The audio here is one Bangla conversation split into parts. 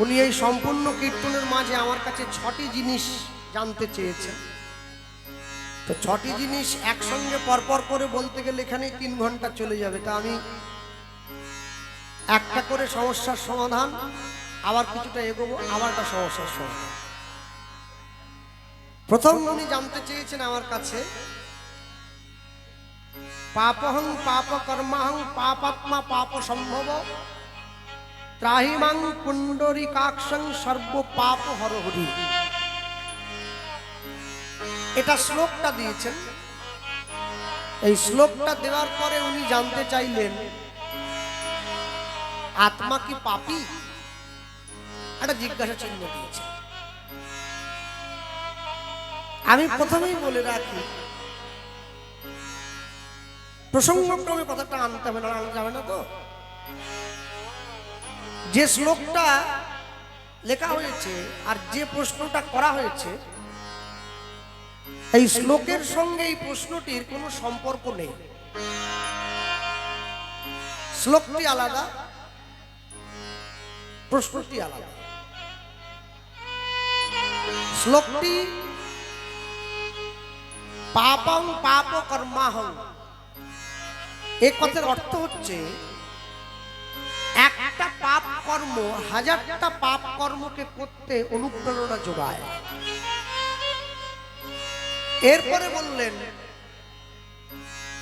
উনি এই সম্পূর্ণ কীর্তনের মাঝে আমার কাছে 6টি জিনিস জানতে চেয়েছেন। তো 6টি জিনিস একসঙ্গে পরপর করে বলতে গেলে এখানে 3 ঘন্টা চলে যাবে। তা আমি একটা করে সমস্যার সমাধান, আবার কিছুটা এগোবো, আবার একটা সমস্যার সমাধান। প্রথম উনি জানতে চেয়েছেন আমার কাছে, পাপহং পাপ কর্মাহং পাপাত্মা পাপ সম্ভব ত্রাহিমাং পুণ্ডরীকাক্ষং সর্ব পাপ হরহরি। এটা শ্লোকটা দিয়েছেন। এই শ্লোকটা দেওয়ার পরে উনি জানতে চাইলেন আত্মা কি পাপী, একটা জিজ্ঞাসা চিহ্ন দিয়েছে। আমি প্রথমেই বলে রাখি, প্রসঙ্গক্রমে কথাটা আনতে হবে না, আনা যাবে না। তো যে শ্লোকটা লেখা হয়েছে আর যে প্রশ্নটা করা হয়েছে, এই শ্লোকের সঙ্গে এই প্রশ্নটির কোনো সম্পর্ক নেই। শ্লোকটি আলাদা, প্রশ্নটি আলাদা। শ্লোকটি পাপং পাপ কর্মাহং, এই কথার অর্থ হচ্ছে একটা পাপ কর্ম 1000টা পাপ কর্মকে করতে অনুপ্রেরণা যোগায়। এরপরে বললেন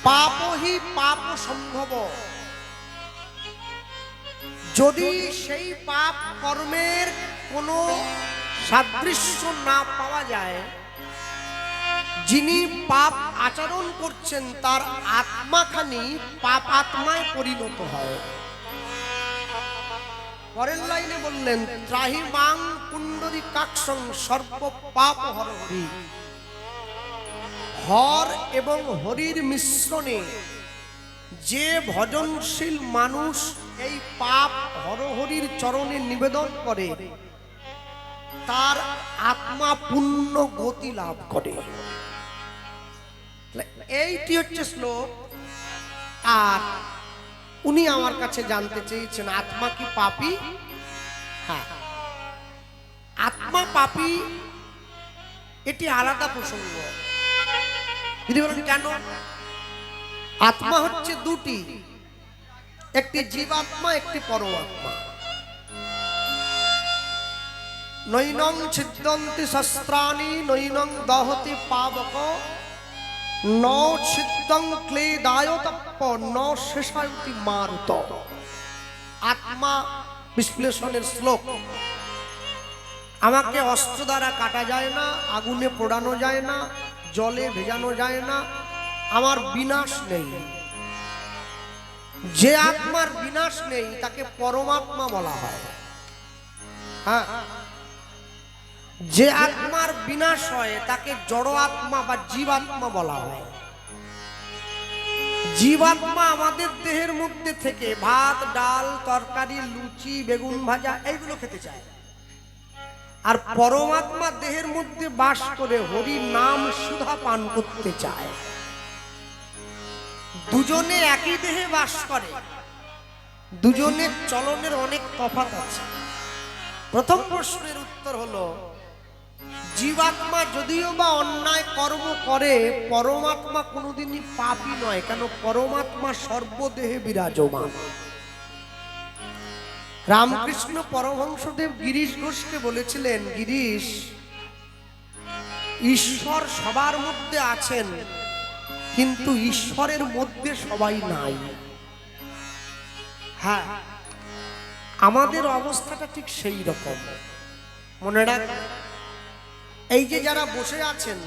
পাপহি পাপ সম্ভব, যদি সেই পাপ কর্মের কোনো সাদৃশ্য না পাওয়া যায়, যিনি পাপ আচরণ করছেন তার আত্মাখানি পাপ আত্মায় পরিণত হয়। পরের লাইনে বললেন ত্রাহিমাং পুণ্ডরীকাক্ষং সর্ব পাপ হরহরি। হর এবং হরির মিশ্রণে যে ভজনশীল মানুষ এই পাপ হরহরির চরণে নিবেদন করে, তার আত্মা পূর্ণ গতি লাভ করে। এইটি হচ্ছে শ্লোক। আর উনি আমার কাছে জানতে চেয়েছেন আত্মা কি পাপী। হ্যাঁ, আত্মা পাপী, এটি আলাদা প্রসঙ্গ। যদি বলেন কেন, আত্মা হচ্ছে দুটি, একটি জীবাত্মা, একটি পরমাত্মা। নৈনং ছিদ্যন্তি শস্ত্রাণি নৈনং দহতি পাবক ন ছিদ্যং ক্লেদায়তপ্প ন শেষায়তি মারুত। আত্মা বিশ্লেষণের শ্লোক। আমাকে অস্ত্র দ্বারা কাটা যায় না, আগুনে পোড়ানো যায় না, জলে ভেজানো যায় না, আমার বিনাশ নেই। যে আত্মার বিনাশ নেই তাকে পরমাত্মা বলা হয়। হ্যাঁ, যে আত্মার বিনাশ হয় তাকে জড় আত্মা বা জীবাত্মা বলা হয়। জীবাত্মা আমাদের দেহের মধ্যে থেকে ভাত, ডাল, তরকারি, লুচি, বেগুন ভাজা এইগুলো খেতে চায়। আর পরমাত্মা দেহের মধ্যে বাস করে হরি নাম সুধা পান করতে চায়। দুজনে একই দেহে বাস করে, দুজনের চলনের অনেক তফাৎ আছে। প্রথম প্রশ্নের উত্তর হলো, জীবাত্মা যদিও বা অন্যায় কর্ম করে, পরমাত্মা কোনোদিনই পাপী নয়। কেন? পরমাত্মা সর্বদেহে বিরাজমান। রামকৃষ্ণ পরমহংসদেব গিরিশ ঘোষকে বলেছিলেন, গিরিশ, ঈশ্বর সবার মধ্যে আছেন, কিন্তু ঈশ্বরের মধ্যে সবাই নাই। হ্যাঁ, আমাদের অবস্থাটা ঠিক সেই রকম। মনে রাখ, এই যে যারা বসে আছেন,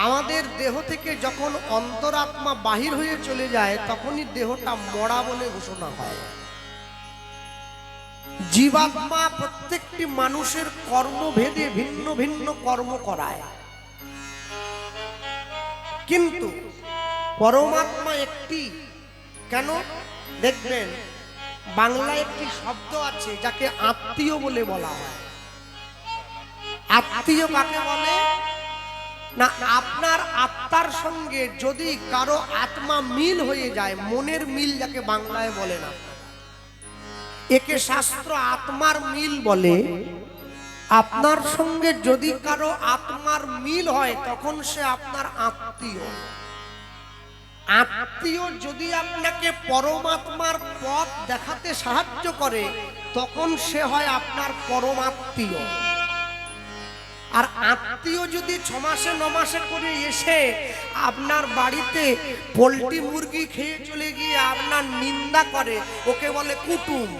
আমাদের দেহ থেকে যখন অন্তরাত্মা বাহির হয়ে চলে যায়, তখনই দেহটা মরা বলে ঘোষণা হয়। জীবাত্মা প্রত্যেকটি মানুষের কর্মভেদে ভিন্ন ভিন্ন কর্ম করায়, কিন্তু পরমাত্মা একটি। কেন? দেখবেন বাংলায় একটি শব্দ আছে যাকে আত্মীয় বলে বলা হয়। আত্মীয় কাকে বলে না, আপনার আত্মার সঙ্গে যদি কারো আত্মা মিল হয়ে যায়, মনের মিল যাকে বাংলায় বলে না, একে শাস্ত্র আত্মার মিল বলে। আপনার সঙ্গে যদি কারো আত্মার মিল হয় তখন সে আপনার আত্মীয়। আত্মীয় যদি আপনাকে পরমাত্মার পথ দেখাতে সাহায্য করে তখন সে হয় আপনার পরমাত্মীয়। আর আত্মীয় যদি 6 মাসে 9 মাসে করে এসে আপনার বাড়িতে পোল্ট্রি মুরগি খেয়ে চলে গিয়ে আপনার নিন্দা করে, ওকে বলে কুটুম।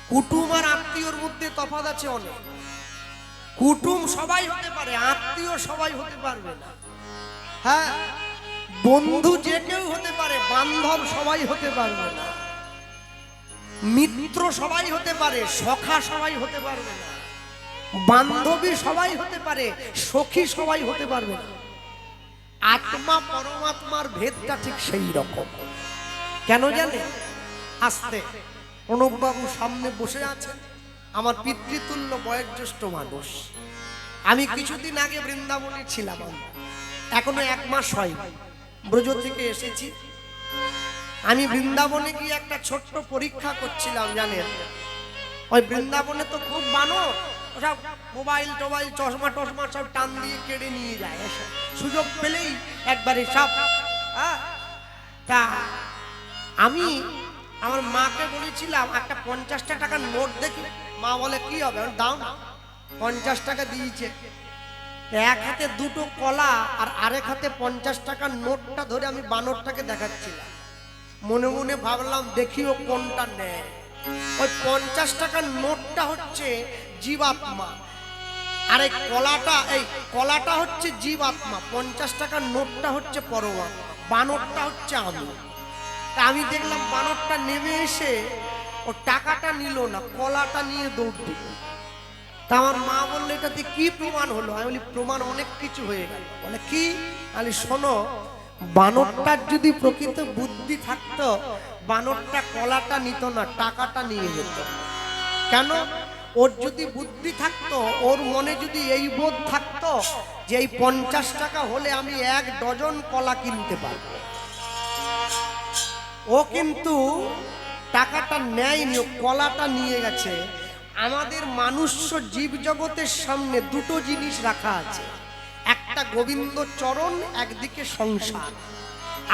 কুটুম আর আত্মীয়র মধ্যে তফাৎ আছে অনেক। কুটুম সবাই হতে পারে, আত্মীয় সবাই হতে পারবে না। হ্যাঁ, বন্ধু যে কেউ হতে পারে, বান্ধব সবাই হতে পারবে না। মিত্র সবাই হতে পারে, সখা সবাই হতে পারবে না। বান্ধবী সবাই হতে পারে, সখী সবাই হতে পারবে না। আত্মা পরমাত্মার ভেদটা ঠিক সেই রকম। কেন জানে? আস্তে প্রণববাবু সামনে বসে আছেন, আমার পিতৃতুল্য বয়োজ্যেষ্ঠ মানুষ। আমি কিছুদিন আগে বৃন্দাবনে ছিলাম, এখনো 1 মাস হয়নি, ব্রজ থেকে এসেছি। আমি বৃন্দাবনে গিয়ে একটা ছোট্ট পরীক্ষা করছিলাম। জানেন, ওই বৃন্দাবনে তো খুব বানর, সব মোবাইল টোবাইল চশমা টশমা সব টান দিয়ে কেড়ে নিয়ে যায়, সুযোগ পেলেই একবারে সব। তা আমি আমার মাকে বলেছিলাম একটা 50 টাকার নোট দেখি। মা বলে কি হবে, দাও না। 50 টাকা দিয়েছে। এক হাতে 2টো কলা আর আরেক হাতে 50 টাকার নোটটা ধরে আমি বানরটাকে দেখাচ্ছিলাম। মনে মনে ভাবলাম দেখিও কোনটা নেয়। ওই 50 টাকার নোটটা হচ্ছে জীবাত্মা, আর এই কলাটা হচ্ছে জীবাত্মা। 50 টাকার নোটটা হচ্ছে পরমাত্মা, বানরটা হচ্ছে আমি। তা আমি দেখলাম বানরটা নেমে এসে ও টাকাটা নিল না, কলাটা নিয়ে দৌড় দিল। তা আমার মা বললো এটাতে কি প্রমাণ হলো? আমি বলি প্রমাণ অনেক কিছু হয়ে গেল। বলে কি? আমি শোনো, বানরটার যদি প্রকৃত বুদ্ধি থাকতো বানরটা কলাটা নিত না, টাকাটা নিয়ে যেত। কেন? ওর যদি বুদ্ধি থাকতো, ওর মনে যদি এই বোধ থাকতো যে এই 50 টাকা হলে আমি 1 ডজন কলা কিনতে পারবো, ও কিন্তু টাকাটা নেয়নি, কলাটা নিয়ে গেছে। আমাদের মানুষ্য জীব জগতের সামনে 2টো জিনিস রাখা আছে, একটা গোবিন্দ চরণ, একদিকে সংসার।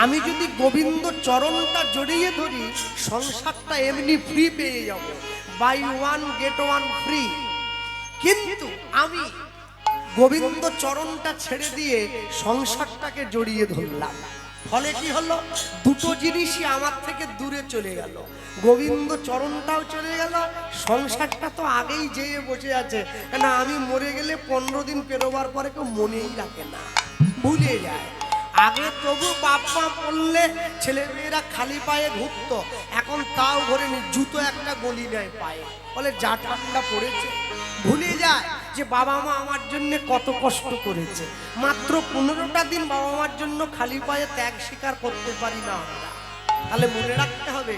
আমি যদি গোবিন্দ চরণটা জড়িয়ে ধরি সংসারটা এমনি ফ্রি পেয়ে যাব, বাই 1 গেট 1 ফ্রি। কিন্তু আমি গোবিন্দ চরণটা ছেড়ে দিয়ে সংসারটাকে জড়িয়ে ধরলাম, ফলে কি হলো? 2টো জিনিসই আমার থেকে দূরে চলে গেল। গোবিন্দ চরণটাও চলে গেল, সংসারটা তো আগেই যেয়ে বসে আছে। কেন? আমি মরে গেলে 15 দিন পেরোবার পরে কেউ মনেই রাখে না, ভুলে যায়। আগে তবু বাপ্পা পড়লে ছেলেমেয়েরা খালি পায়ে ঘুরতো, এখন তাও ঘরে নি, জুতো একটা গলি নেয় পায়ে, বলে যা ঠান্ডা পড়েছে। ভুলে যায় যে বাবা মা আমার জন্য কত কষ্ট করেছে। মাত্র 15টা দিন বাবা মার জন্য খালি পায়ে ত্যাগ স্বীকার করতে পারি না আমরা। তাহলে মনে রাখতে হবে,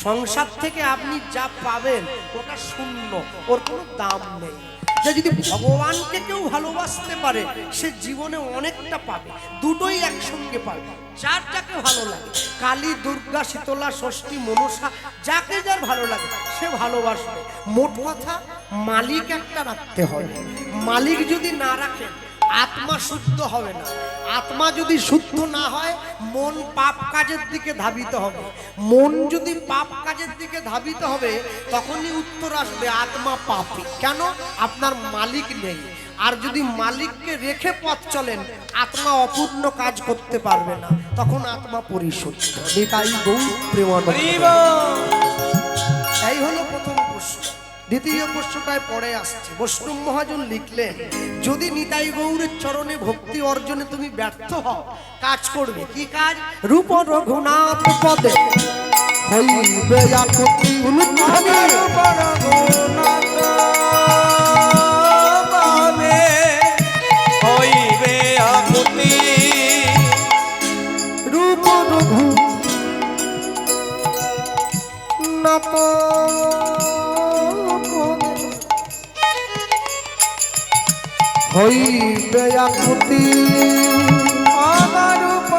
সংসার থেকে আপনি যা পাবেন ওটা শূন্য, ওর কোনো দাম নেই। যদি ভগবানকে কেউ ভালোবাসতে পারে সে জীবনে অনেকটা পাবে, 2টোই একসঙ্গে পাবে। যার যাকে ভালো লাগে, কালী দুর্গা শীতলা ষষ্ঠী মনসা, যাকে যার ভালো লাগে সে ভালোবাসবে। মোট কথা মালিক একটা রাখতে হবে। মালিক যদি না রাখেন আত্মা শুদ্ধ হবে না। আত্মা যদি শুদ্ধ না হয় মন পাপ কাজের দিকে ধাবিত হবে। মন যদি পাপ কাজের দিকে ধাবিত হবে তখনই উত্তর আসবে আত্মা পাপী। কেন? আপনার মালিক নেই। আর যদি মালিককে রেখে পথ চলেন আত্মা অপূর্ণ কাজ করতে পারবে না, তখন আত্মা পরিশুদ্ধ। নিতাই গৌর প্রেমানন্দ। এই হলো প্রথম প্রশ্ন। দ্বিতীয় প্রশ্নটায় পরে আসছে। বৈষ্ণব মহাজন লিখলেন, যদি নিতাই গৌরের চরণে ভক্তি অর্জনে তুমি ব্যর্থ হও, কাজ করবে। কি কাজ? রূপ রঘুনাথ পদে হইবে আকুতি উলুধ্বনি। রূপ রঘুনাথ পদে হইবে আকুতি, রূপ রঘুনাথ হইবে আকুতি। রূপ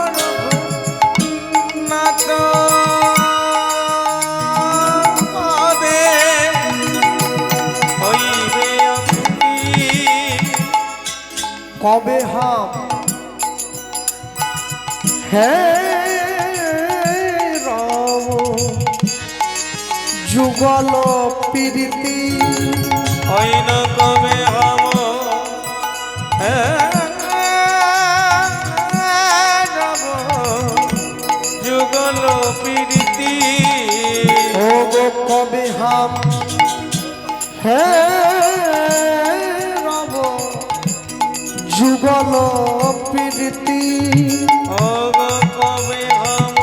রঘুনাথ কবে হাম হে রব যুগল প্রীতি হইন কবে হাম রব যুগল প্রীতি ও গো কবে হাম হে রব যুগল প্রীতি কবে হাম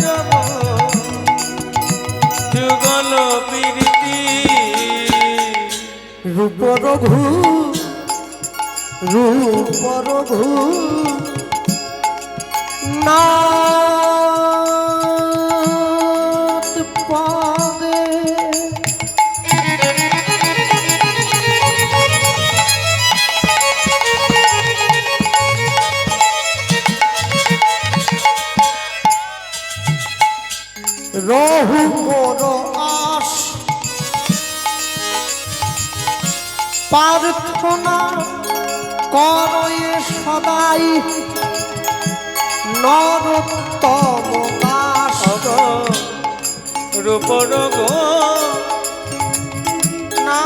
রব যুগল প্রীতি রূপ রঘু রূপ রঘু নাথ পাদে রহু মোর আশ প্রার্থনা করয়ে সদাই নরোত্তম দাস রূপর গো না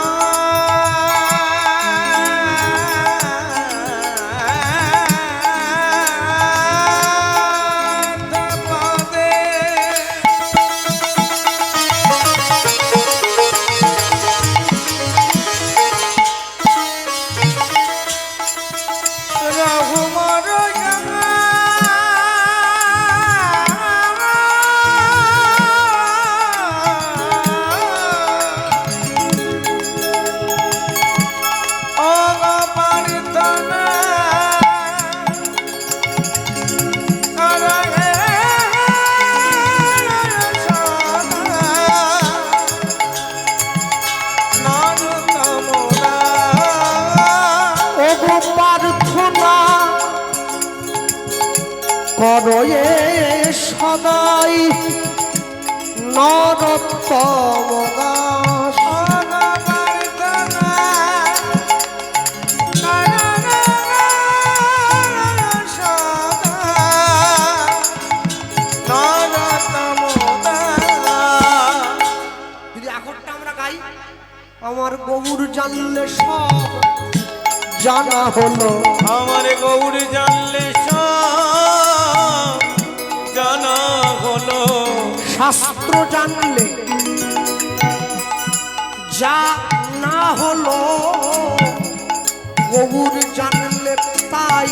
করয়ে সদাই নরোত্তম দাস যদি আকরটা আমরা গাই আমার গৌর জানলে সব জানা হলো আমার গৌর জানলে সব জানা হলো শাস্ত্র জানলে যা না হলো গৌর জানলে তাই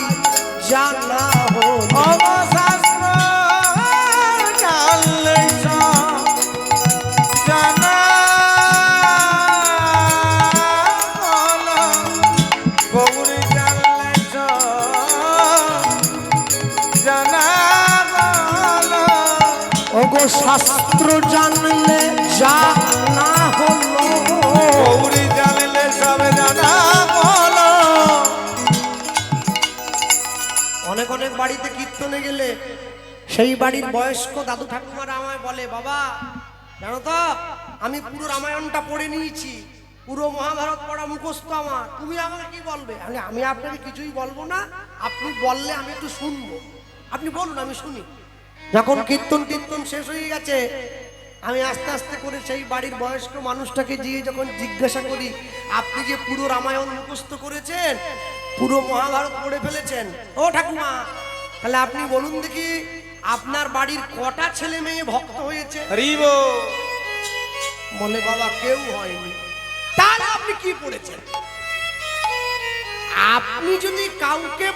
জানা হলো শাস্ত্র জানলে সব জানা হলো গৌর জানলে সব জানা হলো ওগো শাস্ত্র জানলে যা না হলো গৌর জানলে সব জানা হলো অনেক অনেক বাড়িতে কীর্তনে গেলে সেই বাড়ির বয়স্ক দাদু ঠাকুমারা আমায় বলে বাবা জানো তো আমি পুরো রামায়ণটা পড়ে নিয়েছি পুরো মহাভারত পড়া মুখস্থ আমার তুমি আমাকে কি বলবে আমি আপনাকে কিছুই বলবো না আপনি বললে আমি একটু শুনবো আপনি বলুন আমি শুনি যখন কীর্তন শেষ হয়ে গেছে আমি আস্তে আস্তে করে সেই বাড়ির বয়স্ক মানুষটাকে গিয়ে যখন জিজ্ঞাসা করি আপনি যে পুরো রামায়ণ মুখস্থ করেছেন পুরো মহাভারত পড়ে ফেলেছেন ও ঠাকুমা তাহলে আপনি বলুন দেখি আপনার বাড়ির কটা ছেলে মেয়ে ভক্ত হয়েছে বলে বাবা কেউ হয়নি তাহলে আপনি কি পড়েছেন আপনি যদি কাউকে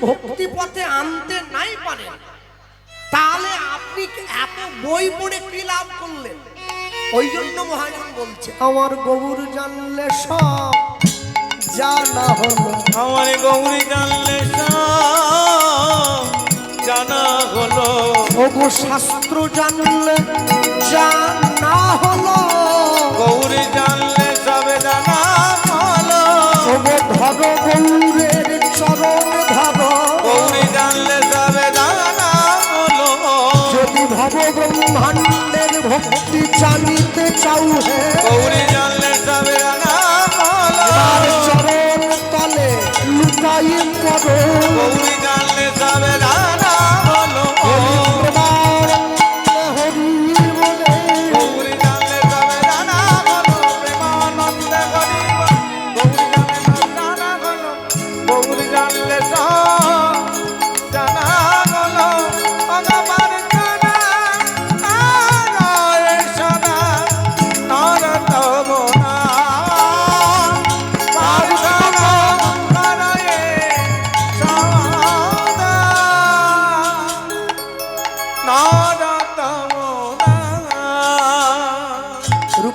ভক্তি পথে আনতে নাই পারেন তাহলে আপনি এত বই পড়ে কি লাভ করলেন ওই জন্য মহাজন বলছে আমার গৌর জানলে সব জানা হলো আমার গৌরী জানলে সব জানা হলো ওগো শাস্ত্র জানলে জানা হলো গৌরী জানলে সব জানা হলো ওগো ধর গৌরের চরণ ধর গৌরী জানলে সব জানা হলো যদি ভব ব্রহ্মাণ্ডের ভক্তি জানিতে চাও হে গৌরী জানলে সব জানা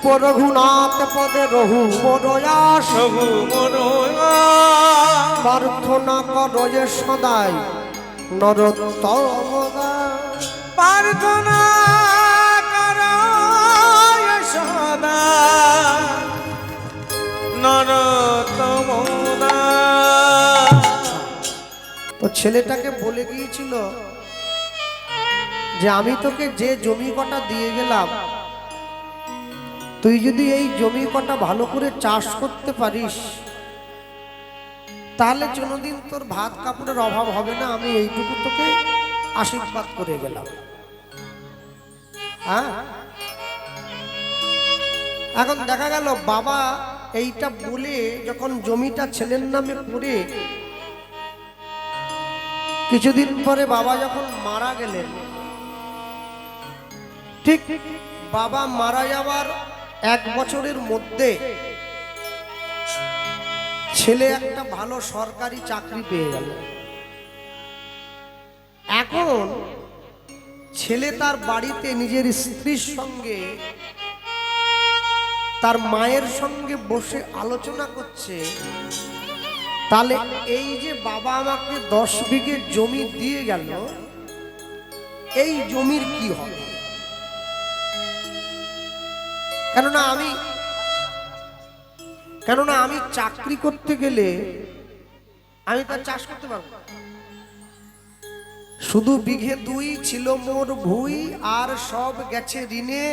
শ্রীপ রঘুনাথ পদে রঘু মরয়াস রঘু মনোয়া প্রার্থনা করো যে সদাই নরোত্তম দাস। প্রার্থনা করো সদা নরোত্তম দাস। তো ছেলেটাকে বলে গিয়েছিল যে আমি তোকে যে জমি কটা দিয়ে গেলাম, তুই যদি এই জমি কটা ভালো করে চাষ করতে পারিস তাহলে কোনোদিন তোর ভাত কাপড়ের অভাব হবে না, আমি এইটুকু তোকে আশীর্বাদ করে গেলাম। হ্যাঁ, এখন দেখা গেল বাবা এইটা বলে যখন জমিটা ছেলের নামে করে কিছুদিন পরে বাবা যখন মারা গেলেন, ঠিক বাবা মারা যাওয়ার 1 বছরের মধ্যে ছেলে একটা ভালো সরকারি চাকরি পেয়ে গেল। এখন ছেলে তার বাড়িতে নিজের স্ত্রীর সঙ্গে তার মায়ের সঙ্গে বসে আলোচনা করছে, তাহলে এই যে বাবা আমাকে 10 বিঘে জমি দিয়ে গেল, এই জমির কি হবে? কেননা আমি চাকরি করতে গেলে আমি তার চাষ করতে পারবো না। শুধু 2 বিঘে ছিল মোর ভুই, আর সব গেছে ঋণে।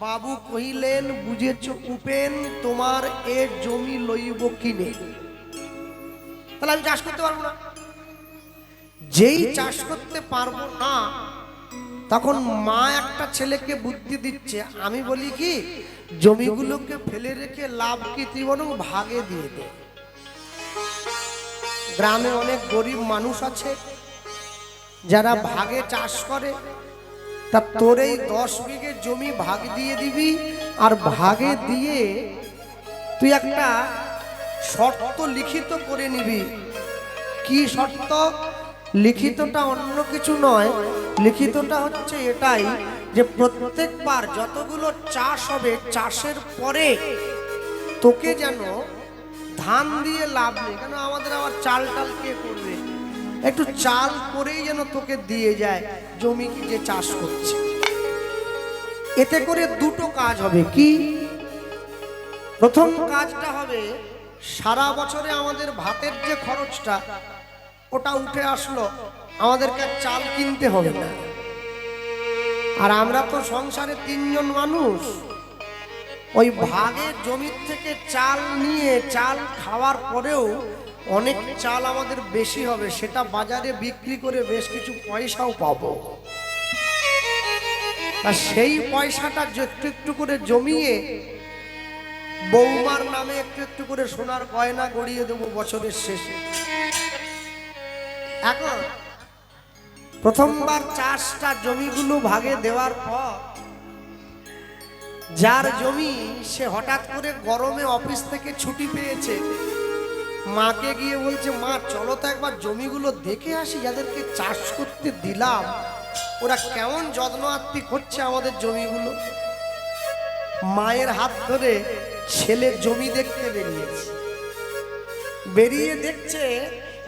বাবু কহিলেন বুঝেছ উপেন, তোমার এ জমি লইব কিনে। তাহলে আমি চাষ করতে পারবো না। যেই চাষ করতে পারবো না, তখন মা একটা ছেলেকে বুদ্ধি দিচ্ছে। আমি বলি কি, জমিগুলোকে ফেলে রেখে লাভ কি, তুই বরং ভাগে দিয়ে দে। গ্রামে অনেক গরিব মানুষ আছে যারা ভাগে চাষ করে, তা তোর এই 10 বিঘে জমি ভাগ দিয়ে দিবি, আর ভাগে দিয়ে তুই একটা শর্ত লিখিত করে নিবি। কি শর্ত? লিখিতটা অন্য কিছু নয়, লিখিতটা হচ্ছে এটাই যে প্রত্যেকবার যতগুলো চাষ হবে, চাষের পরে তোকে যেন ধান দিয়ে লাভ নেই, কেন আমাদের আবার চাল টাল কে করবে, একটু চাল করেই যেন তোকে দিয়ে যায় জমি যে চাষ করছে। এতে করে 2টো কাজ হবে। কি? প্রথম কাজটা হবে, সারা বছরে আমাদের ভাতের যে খরচটা ওটা উঠে আসলো, আমাদেরকে চাল কিনতে হবে না। আর আমরা তো সংসারে 3 জন মানুষ, ওই ভাগের জমির থেকে চাল নিয়ে চাল খাওয়ার পরেও অনেক চাল আমাদের বেশি হবে, সেটা বাজারে বিক্রি করে বেশ কিছু পয়সাও পাবো। আর সেই পয়সাটা একটু একটু করে জমিয়ে বৌমার নামে একটু একটু করে সোনার গয়না গড়িয়ে দেবো বছরের শেষে। এখন প্রথমবার চাষটা জমিগুলো ভাগে দেওয়ার পর যার জমি, সে হঠাৎ করে গরমে অফিস থেকে ছুটি পেয়েছে, মাকে গিয়ে বলছে, মা চলো তো একবার জমিগুলো দেখে আসি, যাদেরকে চাষ করতে দিলাম ওরা কেমন যত্ন আত্তি করছে আমাদের জমিগুলো। মায়ের হাত ধরে ছেলে জমি দেখতে বেরিয়েছে। বেরিয়ে দেখছে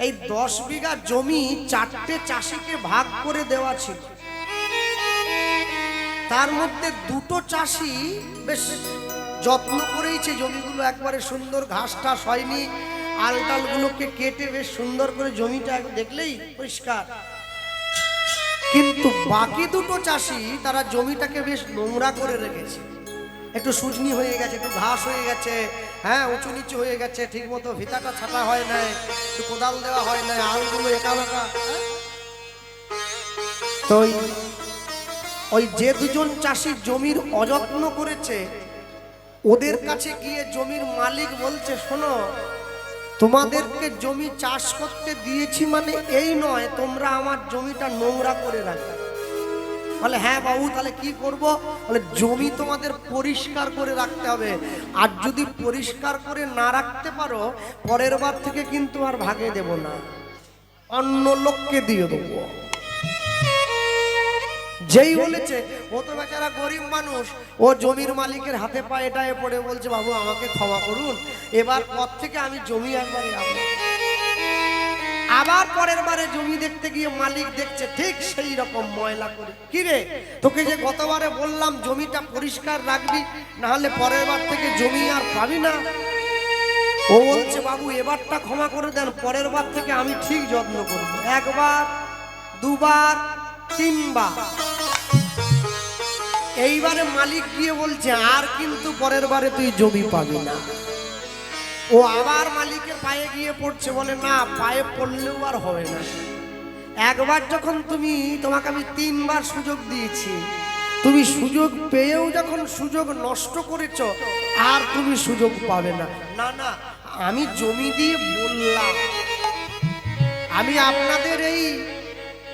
এই 10 বিঘা জমি 4টে চাষিকে ভাগ করে দেওয়া ছিল। তার মধ্যে 2টো চাষি বেশ যত্ন করেইছে জমিগুলো, একবারে সুন্দর, ঘাস টাস হয়নি, আলটালগুলোকে কেটে বেশ সুন্দর করে জমিটা দেখলেই পরিষ্কার। কিন্তু বাকি 2টো চাষি তারা জমিটাকে বেশ নোংরা করে রেখেছে, একটু সুজনি হয়ে গেছে, একটু ঘাস হয়ে গেছে, হ্যাঁ উঁচু নিচু হয়ে গেছে, ঠিক মতো ভিতাটা ছাটা হয় নাই, একটু কোদাল দেওয়া হয় নাই, আলগুলো একা বেকা। তো ওই যে 2জন চাষি জমির অযত্ন করেছে, ওদের কাছে গিয়ে জমির মালিক বলছে, শোনো, তোমাদেরকে জমি চাষ করতে দিয়েছি মানে এই নয় তোমরা আমার জমিটা নোংরা করে রাখবে। বলে, হ্যাঁ বাবু, তাহলে কি করব? বলে, জমি তোমাদের পরিষ্কার করে রাখতে হবে, আর যদি পরিষ্কার করে না রাখতে পারো, পরের বার থেকে কিন্তু আর ভাগে দেব না, অন্য লোককে দিয়ে দেবো। যেই বলেছে, ও তো বেচারা গরিব মানুষ, ও জমির মালিকের হাতে পায়ে এটায় পড়ে বলছে, বাবু আমাকে ক্ষমা করুন, এবার পর থেকে আমি জমি একবারে যাবো। আবার পরের বারে জমি দেখতে গিয়ে মালিক দেখছে ঠিক সেই রকম ময়লা করে। কি রে, তোকে যে গতবারে বললাম জমিটা পরিষ্কার রাখবি, না হলে পরের বার থেকে জমি আর পাবি না। ও বলছে, বাবু এবারটা ক্ষমা করে দেন, পরের বার থেকে আমি ঠিক যত্ন করব। একবার, দুবার, তিনবার। এইবারে মালিক গিয়ে বলছে, আর কিন্তু পরের বারে তুই জমি পাবি না। ও আবার মালিকের পায়ে গিয়ে পড়ছে, বলে না, পায়ে পড়লেও আর হবে না। একবার যখন তোমাকে আমি 3 বার সুযোগ দিয়েছি, তুমি সুযোগ পেয়েও যখন সুযোগ নষ্ট করেছো, আর তুমি সুযোগ পাবে না। না না, আমি জমি দিয়ে বললাম, আমি আপনাদের এই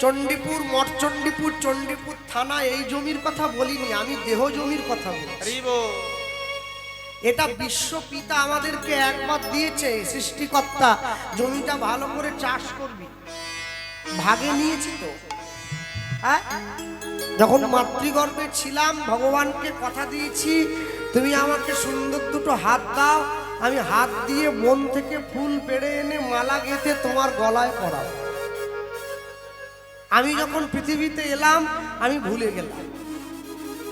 চণ্ডীপুর মঠচণ্ডীপুর চণ্ডীপুর থানা এই জমির কথা বলিনি, আমি দেহ জমির কথা বলছি। এটা বিশ্বপিতা আমাদেরকে একবার দিয়েছে, সৃষ্টিকর্তা, জমিটা ভালো করে চাষ করবি। ভাগে নিয়েছি তো, হ্যাঁ? যখন মাতৃগর্ভে ছিলাম ভগবানকে কথা দিয়েছি, তুমি আমাকে সুন্দর দুটো হাত দাও, আমি হাত দিয়ে বন থেকে ফুল পেড়ে এনে মালা গেঁথে তোমার গলায় পরাবো। আমি যখন পৃথিবীতে এলাম আমি ভুলে গেলাম।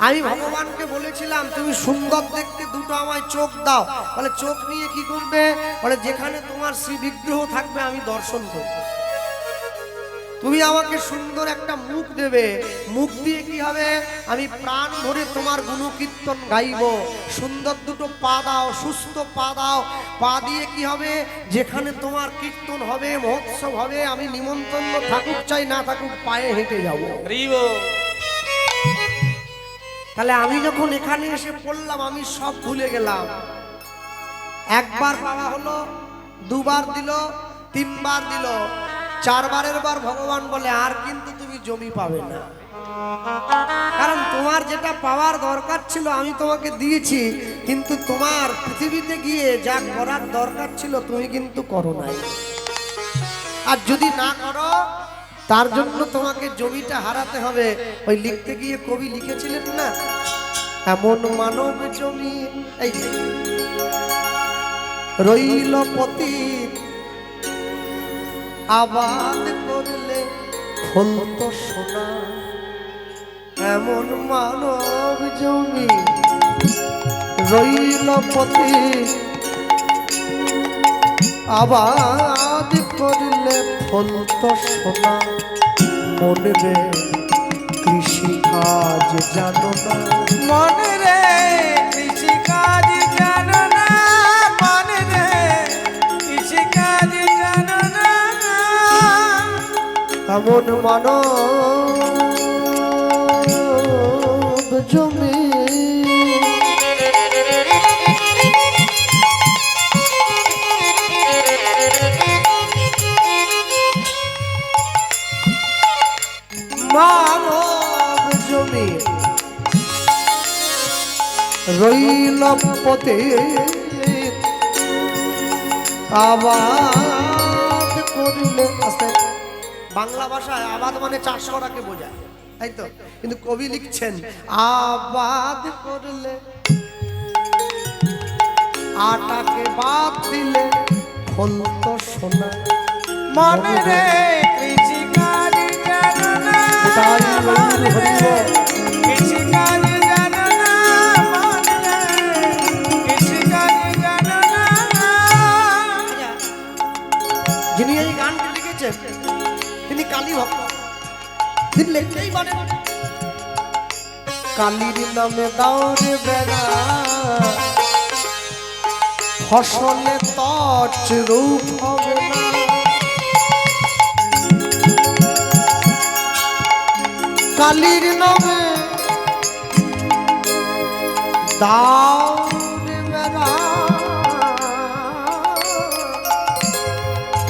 আমি ভগবানকে বলেছিলাম, তুমি সুন্দর দেখতে দুটো আমায় চোখ দাও। বলে, চোখ নিয়ে কি করবে? বলে, যেখানে তোমার শ্রী বিগ্রহ থাকবে আমি দর্শন করব। তুমি আমাকে সুন্দর একটা মুখ দেবে, মুখ দিয়ে কি হবে? আমি প্রাণ ভরে তোমার গুণকীর্তন গাইব। সুন্দর দুটো পা দাও, সুস্থ পা দাও, পা দিয়ে কি হবে? যেখানে তোমার কীর্তন হবে, মহোৎসব হবে, আমি নিমন্ত্রণ থাকুক চাই না থাকুক, পায়ে হেঁটে যাব। তাহলে আমি যখন এখানে এসে পড়লাম, আমি সব ভুলে গেলাম। একবার পাওয়া হলো, দুবার দিল, 3 বার দিল, 4 বারের বার ভগবান বলে, আর কিন্তু তুমি জমি পাবে না। কারণ তোমার যেটা পাওয়ার দরকার ছিল আমি তোমাকে দিয়েছি, কিন্তু তোমার পৃথিবীতে গিয়ে যা করার দরকার ছিল তুমি কিন্তু করো নাই। আর যদি না করো, তার জন্য তোমাকে জমিটা হারাতে হবে। ওই লিখতে গিয়ে কবি লিখেছিলেন না, এমন মানব জমি এই রইল পতিত, আবাদ করলে ফলত সোনা। এমন মানব জমি রইল পতিত, আবাদ করলে ফলত সোনা। মনে রে কৃষি কাজ জানো না, মনে রে কৃষি কাজ জানো না, মনে রে কৃষি কাজ জানো না। এমন মানব জমি মানব জমি রইল পথে, আবাদ করলে। বাংলা ভাষায় আবাদ মানে চাষ করাকে বোঝায়, তাই তো? কিন্তু কবি লিখছেন, আবাদ করলে আটাকে বাদ দিলে ফলত সোনা। মনে রে কৃষি কাজ জানো না, মনে রে কৃষি কাজ জানো না, মনে রে কৃষি কাজ জানো না। যিনি এই গানটি লিখেছেন তিনি কালী ভক্ত। তিনি লিখতেই পারেন, কালীর নামে দাও রে বেড়া, ফসলে তছ রূপ হবে না। কালীর নামে দাও রে বেড়া,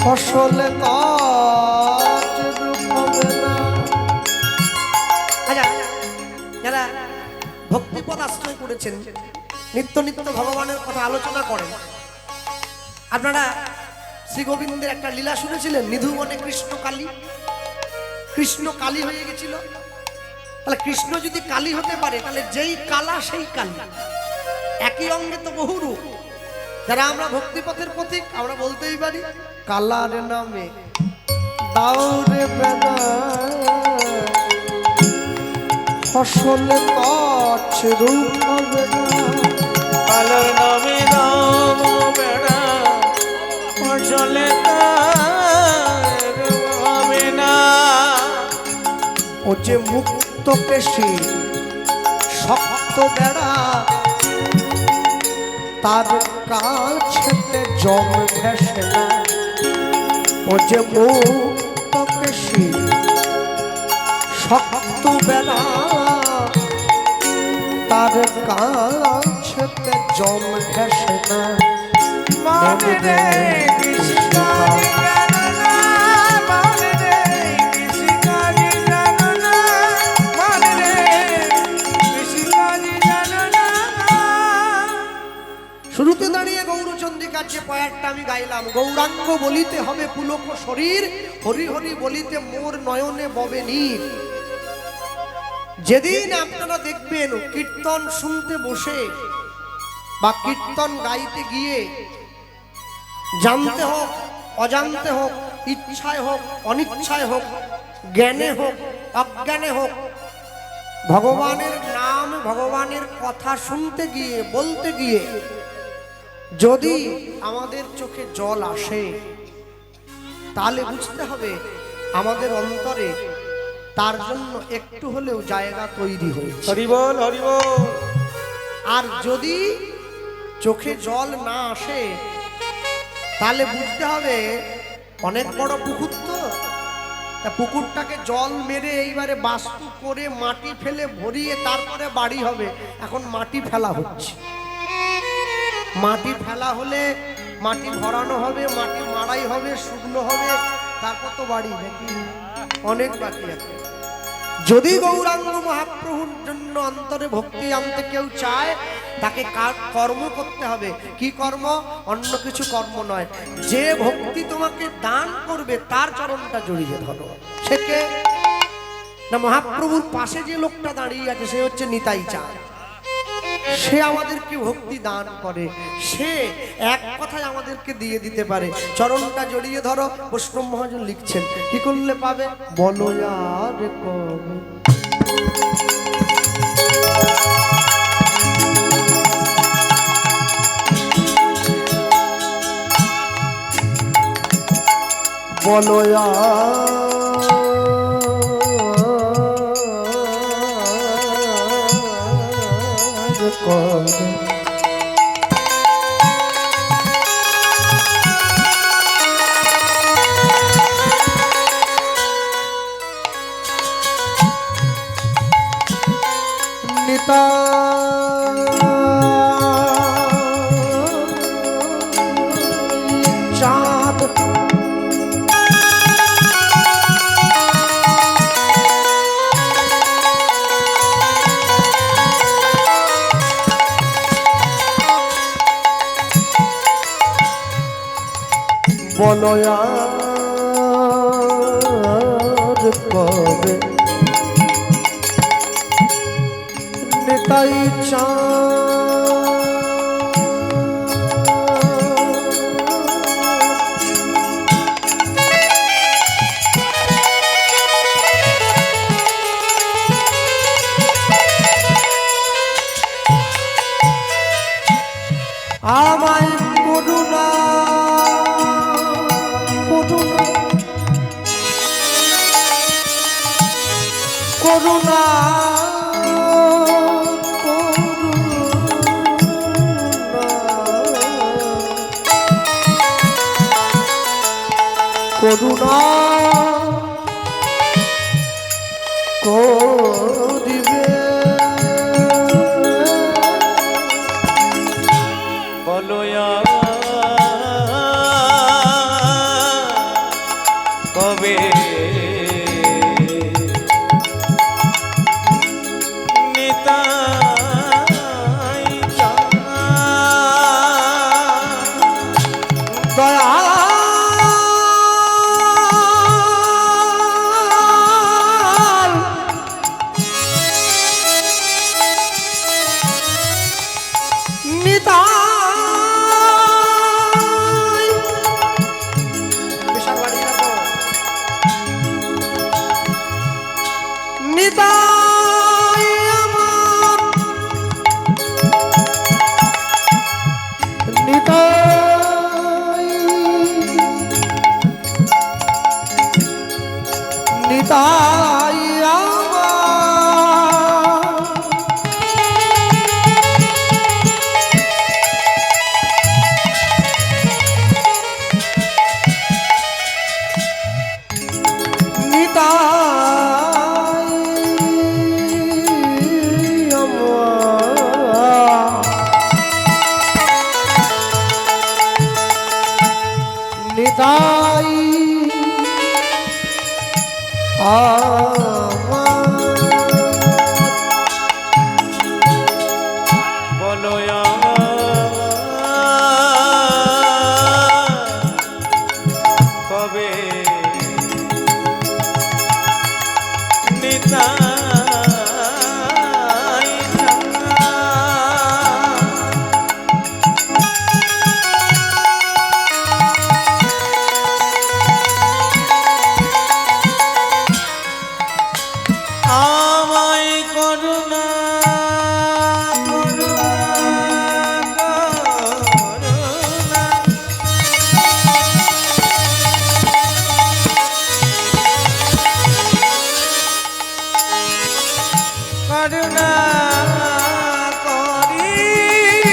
ফসলে তছ রূপ হবে না। আচ্ছা, যারা ভক্তিপদ আশ্রয় করেছেন, নিত্য নিত্য ভগবানের কথা আলোচনা করেন, আপনারা শ্রী গোবিন্দের একটা লীলা শুনেছিলেন, নিধুবনে কৃষ্ণ কালী। কৃষ্ণ কালী হয়ে গেছিল, তাহলে কৃষ্ণ যদি কালী হতে পারে, তাহলে যেই কালা সেই কালী, একই অঙ্গে তো বহু রূপ। যারা আমরা ভক্তিপথের পথিক, আমরা বলতেই পারি কালার নামে দাউরে বেদা ফসলে কছ রূপ হবে না। কালার নামে দাম বেড়া ফসলে তার হবে না। ও যে মুক্ত কেশী শক্ত বেড়া, তার কাছেতে জম ঘেসে না। ও যে মুক্ত কেশী শক্ত বেড়া, তার কাছেতে জম ঘেসে না। মনে রে কৃষ্ণ জানো না, মনে রে কৃষ্ণ জানো না, মনে রে কৃষ্ণ জানো না। শুরুতে দাঁড়িয়ে গৌরচন্দ্রিকার যে পয়ারটা আমি গাইলাম, গৌরাঙ্গ বলিতে হবে পুলক শরীর, হরি হরি বলিতে মোর নয়নে ববে নীর। যেদিন আপনারা দেখবেন কীর্তন শুনতে বসে বা কীর্তন গাইতে গিয়ে, জানতে হোক অজান্তে হোক, ইচ্ছায় হোক অনিচ্ছায় হোক, জ্ঞানে হোক অজ্ঞানে হোক, ভগবানের নাম ভগবানের কথা শুনতে গিয়ে বলতে গিয়ে যদি আমাদের চোখে জল আসে, তাহলে বুঝতে হবে আমাদের অন্তরে তার জন্য একটু হলেও জায়গা তৈরি হয়েছে। হরি বল হরি বল। আর যদি চোখে জল না আসে, তাহলে বুঝতে হবে অনেক বড় পুকুর, তো তা পুকুরটাকে জল মেরে এইবারে বাস্তু করে মাটি ফেলে ভরিয়ে তারপরে বাড়ি হবে। এখন মাটি ফেলা হচ্ছে, মাটি ফেলা হলে মাটি ভরানো হবে, মাটি মাড়াই হবে, শুকনো হবে, তারপর তো বাড়ি, নাকি অনেক বাকি আছে। যদি গৌরাঙ্গ মহাপ্রভুর জন্য অন্তরে ভক্তি আনতে কেউ চায়, তাকে কর্ম করতে হবে। কি কর্ম? অন্য কিছু কর্ম নয়। যে ভক্তি তোমাকে দান করবে তার চরণটা জড়িয়ে ধরো। সে কে? না, মহাপ্রভুর পাশে যে লোকটা দাঁড়িয়ে আছে সে হচ্ছে নিতাই চাঁদ। সে আমাদেরকে ভক্তি দান করে, সে এক কথায় আমাদেরকে দিয়ে দিতে পারে। চরণটা জড়িয়ে ধরো। বৈষ্ণব মহাজন লিখছেন, কি করলে পাবে? বলো আর কবে বলো কবে চাঁদ বলো আর কবে নিতাই আমায় করুণা করুণা করুণা করিবে বলো কবে নিতাই দয়া নিতাই বিশাল বাড়ি রাখো নিতাই আমার নিতাই নিতাই নিতাই বলো কবে নিতাই আমায় করুণা করুণা করুণা করুণা করিবে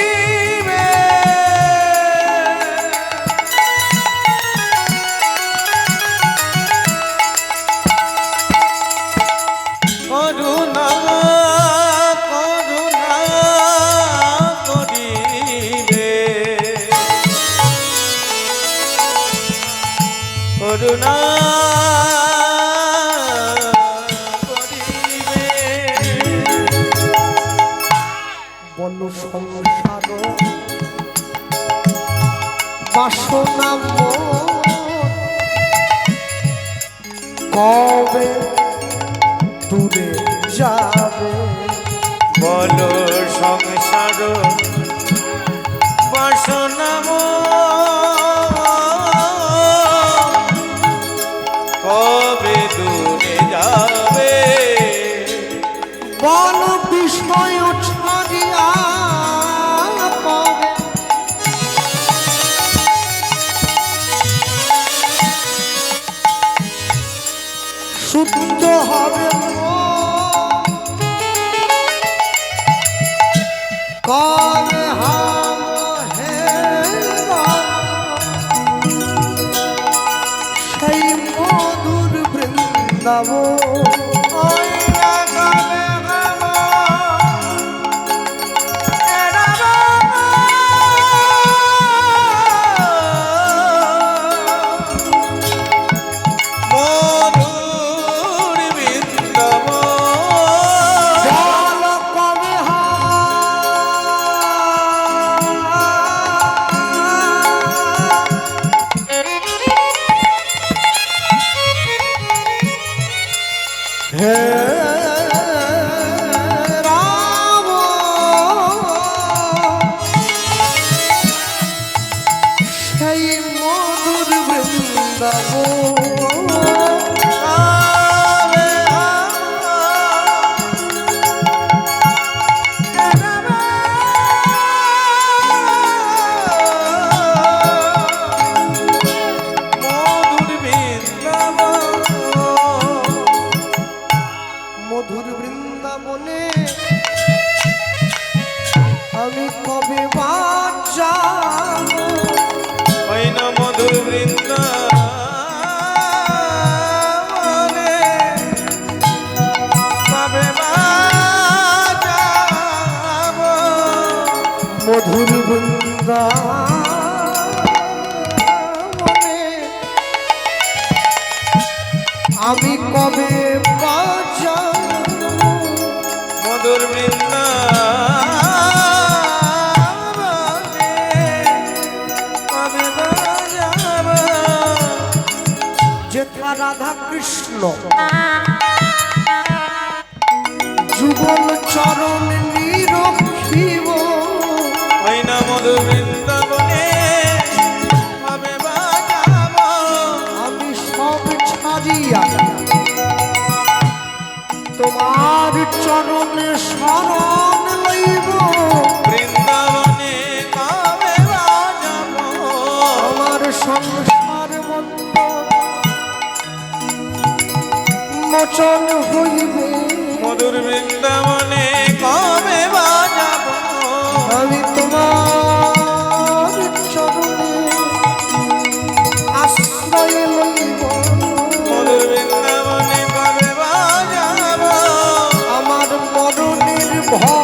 করুণা করুণা করিবে করুণা করিবে বল সংসার বাসনা কবে দূরে যাবে বলো সংসার বাসনা কবে দূরে যাবে বল বিষয় ছাড়িয়া কবে শুদ্ধ হবে কবে হাম হে সেই মধুর বৃন্দাবন হে রাম সেই মধুর বৃন্দাবন মধুর বৃন্দাবনে আমি কবে বাঁচা ওই না মধুর বৃন্দাবনে কবে যাব মধুর বৃন্দাবনে আমি কবে বাঁচা মধুর বৃন্দাবনে কবে যাব যেথা রাধা কৃষ্ণ যুগল চরণ নিরক্ষিব ওই না মোচন হইবে মধুর বৃন্দাবনে কবে বাজাব আমি তোমার চরণে আশ্রয় লইব মধুর বৃন্দাবনে কবে বাজাব আমার মরণের ভয়